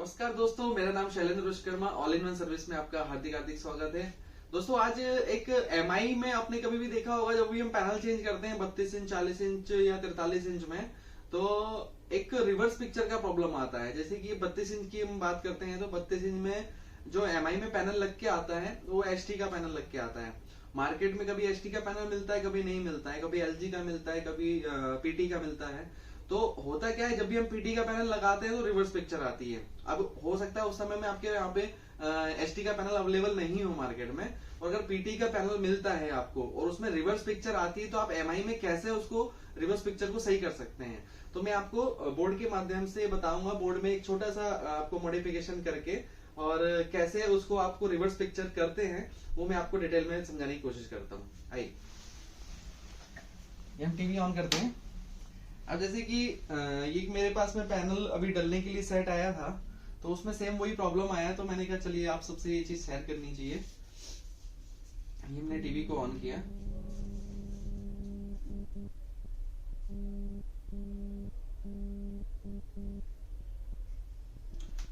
नमस्कार दोस्तों, मेरा नाम Shailendra Vishwakarma. All in one service में आपका हार्दिक हार्दिक स्वागत है। दोस्तों, आज एक एमआई में आपने कभी भी देखा होगा, जब भी हम पैनल चेंज करते हैं 32 इंच, 40 इंच या 43 इंच में, तो एक रिवर्स पिक्चर का प्रॉब्लम आता है। जैसे कि 32 इंच की हम बात करते हैं तो 32 इंच में जो एमआई में पैनल लग के आता है वो एचटी का पैनल लग के आता है। मार्केट में कभी एचटी का पैनल मिलता है, कभी नहीं मिलता है, कभी एलजी का मिलता है, कभी पीटी का मिलता है। तो होता क्या है, जब भी हम पीटी का पैनल लगाते हैं तो रिवर्स पिक्चर आती है। अब हो सकता है उस समय में आपके यहाँ पे एचटी का पैनल अवेलेबल नहीं हो मार्केट में, और अगर पीटी का पैनल मिलता है आपको और उसमें रिवर्स पिक्चर आती है, तो आप एमआई में कैसे उसको रिवर्स पिक्चर को सही कर सकते हैं। तो मैं आपको बोर्ड के माध्यम से बताऊंगा। बोर्ड में एक छोटा सा आपको मॉडिफिकेशन करके और कैसे उसको आपको रिवर्स पिक्चर करते हैं, वो मैं आपको डिटेल में समझाने की कोशिश करता हूँ। आइए, हम टीवी ऑन करते हैं। अब जैसे कि ये मेरे पास में पैनल अभी डलने के लिए सेट आया था, तो उसमें सेम वही प्रॉब्लम आया, तो मैंने कहा चलिए आप सबसे ये चीज शेयर करनी चाहिए। ये हमने टीवी को ऑन किया।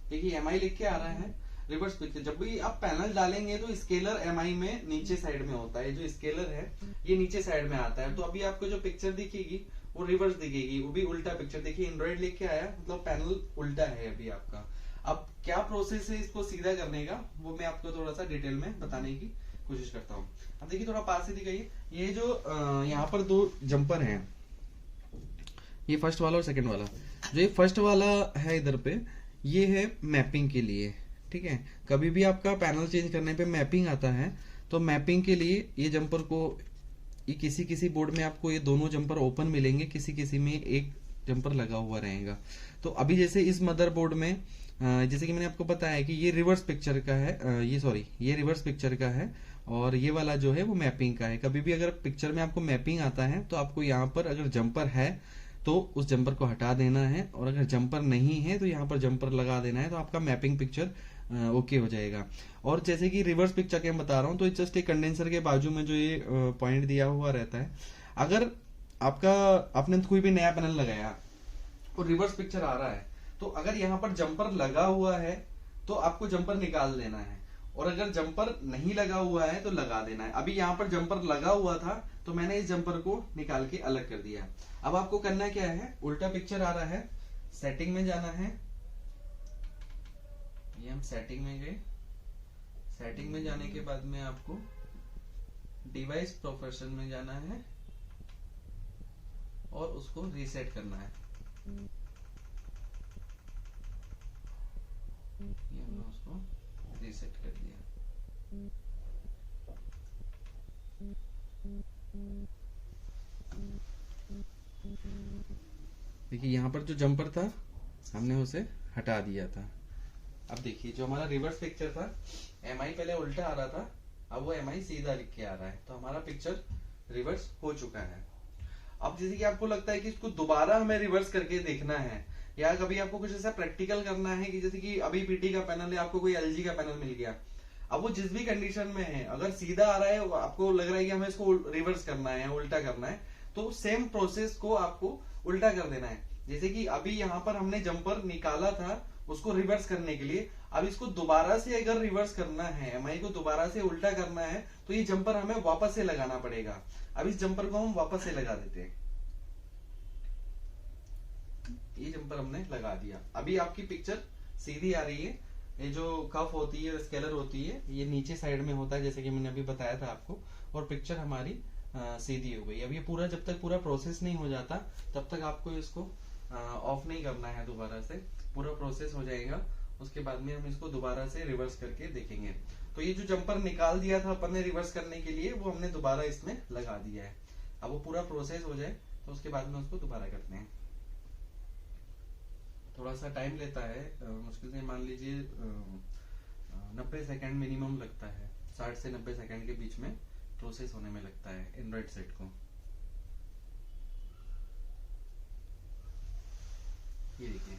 देखिए एमआई लिख के आ रहा है रिवर्स पिक्चर। जब भी आप पैनल डालेंगे तो स्केलर एमआई में नीचे साइड में होता है। जो स्केलर है ये नीचे साइड में आता है। तो अभी आपको जो पिक्चर दिखेगी वो रिवर्स दिखेगी, वो भी उल्टा पिक्चर। देखिए एंड्रॉइड लिख के आया, मतलब पैनल उल्टा है अभी आपका। अब क्या प्रोसेस है इसको सीधा करने का, वो मैं आपको थोड़ा सा डिटेल में बताने की कोशिश करता हूँ। अब देखिए थोड़ा पास से दिखाइए। ये जो यहाँ पर दो जंपर हैं, ये फर्स्ट वाला और सेकंड वाला। जो ये फर्स्ट वाला है इधर पे, ये है मैपिंग के लिए। ठीक है, कभी भी आपका पैनल चेंज करने पे मैपिंग आता है, तो मैपिंग के लिए ये जंपर को, ये किसी किसी बोर्ड में आपको ये दोनों जंपर ओपन मिलेंगे, किसी किसी में एक जंपर लगा हुआ रहेगा। तो अभी जैसे इस मदरबोर्ड में जैसे कि मैंने आपको बताया कि ये रिवर्स पिक्चर का है, ये रिवर्स पिक्चर का है, और ये वाला जो है वो मैपिंग का है। कभी भी अगर पिक्चर में आपको मैपिंग आता है तो आपको यहाँ पर अगर जंपर है तो उस जंपर को हटा देना है, और अगर जंपर नहीं है तो यहाँ पर जंपर लगा देना है, तो आपका मैपिंग पिक्चर ओके हो जाएगा। और जैसे कि रिवर्स पिक्चर के मैं बता रहा हूँ, तो जस्ट एक कंडेंसर के बाजू में जो ये पॉइंट दिया हुआ रहता है, अगर आपका आपने कोई भी नया पैनल लगाया और रिवर्स पिक्चर आ रहा है, तो अगर यहाँ पर जंपर लगा हुआ है तो आपको जंपर निकाल देना है, और अगर जंपर नहीं लगा हुआ है तो लगा देना है। अभी यहाँ पर जंपर लगा हुआ था तो मैंने इस जंपर को निकाल के अलग कर दिया। अब आपको करना क्या है, उल्टा पिक्चर आ रहा है, सेटिंग में जाना है। ये हम सेटिंग में गए। सेटिंग में जाने के बाद में आपको डिवाइस प्रोफेशन में जाना है और उसको रीसेट करना है। ये हमने उसको रीसेट कर दिया। देखिए यहाँ पर जो जंपर था हमने उसे हटा दिया था। अब देखिए जो हमारा रिवर्स पिक्चर था, एमआई पहले उल्टा आ रहा था, अब वो एमआई सीधा लिख के आ रहा है, तो हमारा पिक्चर रिवर्स हो चुका है। अब जैसे कि आपको लगता है कि इसको दोबारा हमें रिवर्स करके देखना है, या कभी आपको कुछ ऐसा प्रैक्टिकल करना है कि जैसे कि अभी पीटी का पैनल है, आपको कोई एलजी का पैनल मिल गया, अब वो जिस भी कंडीशन में है, अगर सीधा आ रहा है, आपको लग रहा है कि हमें इसको रिवर्स करना है, उल्टा करना है, तो सेम प्रोसेस को आपको उल्टा कर देना है। जैसे कि अभी यहाँ पर हमने जंपर निकाला था उसको रिवर्स करने के लिए, अब इसको दोबारा से अगर रिवर्स करना है, एमआई को दोबारा से उल्टा करना है, तो ये जंपर हमें वापस से लगाना पड़ेगा। अब इस जंपर को हम वापस से लगा देते हैं। ये जंपर हमने लगा दिया। अभी आपकी पिक्चर सीधी आ रही है। ये जो कफ होती है, स्केलर होती है, ये नीचे साइड में होता है, जैसे कि मैंने अभी बताया था आपको, और पिक्चर हमारी सीधी हो गई। अब ये पूरा, जब तक पूरा प्रोसेस नहीं हो जाता तब तक आपको इसको ऑफ नहीं करना है। दोबारा से पूरा प्रोसेस हो जाएगा, उसके बाद में हम इसको दोबारा से रिवर्स करके देखेंगे। तो ये जो जंपर निकाल दिया था अपन ने रिवर्स करने के लिए, वो हमने दोबारा इसमें लगा दिया है। अब वो पूरा प्रोसेस हो जाए तो उसके बाद में उसको दोबारा करते हैं। थोड़ा सा टाइम लेता है, मुश्किल से मान लीजिए 90 सेकंड मिनिमम लगता है। 60 से 90 सेकंड के बीच में प्रोसेस होने में लगता है एंड्रॉइड सेट को। ये देखिए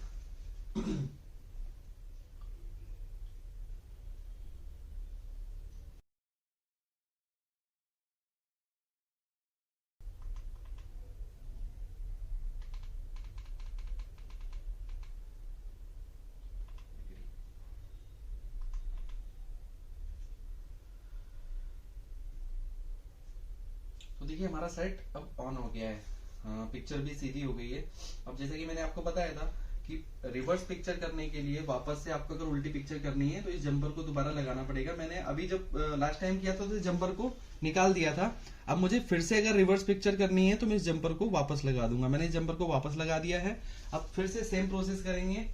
तो देखिए हमारा सेट अब ऑन हो गया है, पिक्चर भी सीधी हो गई है। अब जैसे कि मैंने आपको बताया था कि रिवर्स पिक्चर करने के लिए वापस से आपको अगर उल्टी पिक्चर करनी है तो इस जंपर को दोबारा लगाना पड़ेगा। मैंने अभी जब लास्ट टाइम किया था तो इस जंपर को निकाल दिया था। अब मुझे फिर से अगर रिवर्स पिक्चर करनी है तो मैं इस जंपर को वापस लगा दूंगा। मैंने इस जंपर को वापस लगा दिया है। अब फिर से सेम प्रोसेस करेंगे।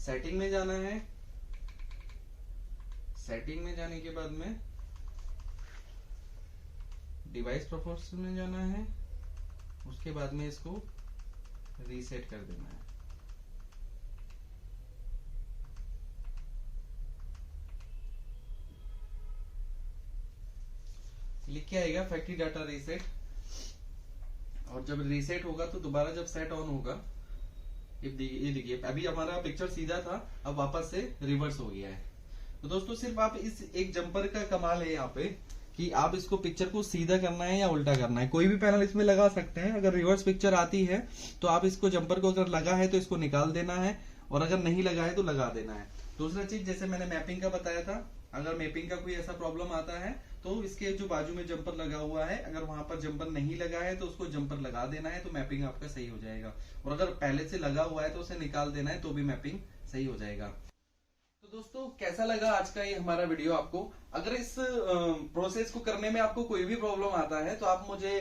सेटिंग में जाना है, सेटिंग में जाने के बाद में डिवाइस प्रोपोर्शन में जाना है, उसके बाद में इसको रीसेट कर देना है। लिख के आएगा फैक्ट्री डाटा रीसेट, और जब रीसेट होगा तो दोबारा जब सेट ऑन होगा, ये देखिए अभी हमारा पिक्चर सीधा था, अब वापस से रिवर्स हो गया है। तो दोस्तों सिर्फ आप इस एक जंपर का कमाल है यहाँ पे कि आप इसको पिक्चर को सीधा करना है या उल्टा करना है, कोई भी पैनल इसमें लगा सकते हैं। अगर रिवर्स पिक्चर आती है तो आप इसको जंपर को अगर लगा है तो इसको निकाल देना है, और अगर नहीं लगा है तो लगा देना है। दूसरा चीज जैसे मैंने मैपिंग का बताया था, अगर मैपिंग का कोई ऐसा प्रॉब्लम आता है तो इसके जो बाजू में जंपर लगा हुआ है, अगर वहां पर जंपर नहीं लगा है तो उसको जंपर लगा देना है, तो मैपिंग आपका सही हो जाएगा। और अगर पहले से लगा हुआ है तो उसे निकाल देना है, तो भी मैपिंग सही हो जाएगा। तो दोस्तों कैसा लगा आज का ये हमारा वीडियो आपको? अगर इस प्रोसेस को करने में आपको कोई भी प्रॉब्लम आता है तो आप मुझे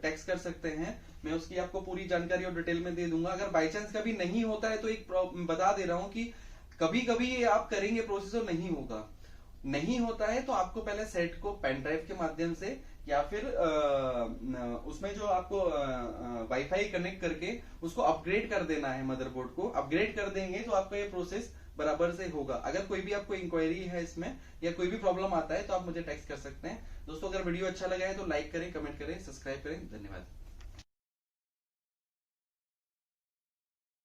टेक्स्ट कर सकते हैं, मैं उसकी आपको पूरी जानकारी और डिटेल में दे दूंगा। अगर बाई चांस कभी नहीं होता है तो एक बता दे रहा हूं कि कभी कभी आप करेंगे प्रोसेस और नहीं होगा, नहीं होता है तो आपको पहले सेट को पेन ड्राइव के माध्यम से या फिर उसमें जो आपको वाईफाई कनेक्ट करके उसको अपग्रेड कर देना है। मदरबोर्ड को अपग्रेड कर देंगे तो आपका ये प्रोसेस बराबर से होगा। अगर कोई भी आपको इंक्वायरी है इसमें या कोई भी प्रॉब्लम आता है तो आप मुझे टेक्स्ट कर सकते हैं। दोस्तों अगर वीडियो अच्छा लगा है तो लाइक करें, कमेंट करें, सब्सक्राइब करें। धन्यवाद।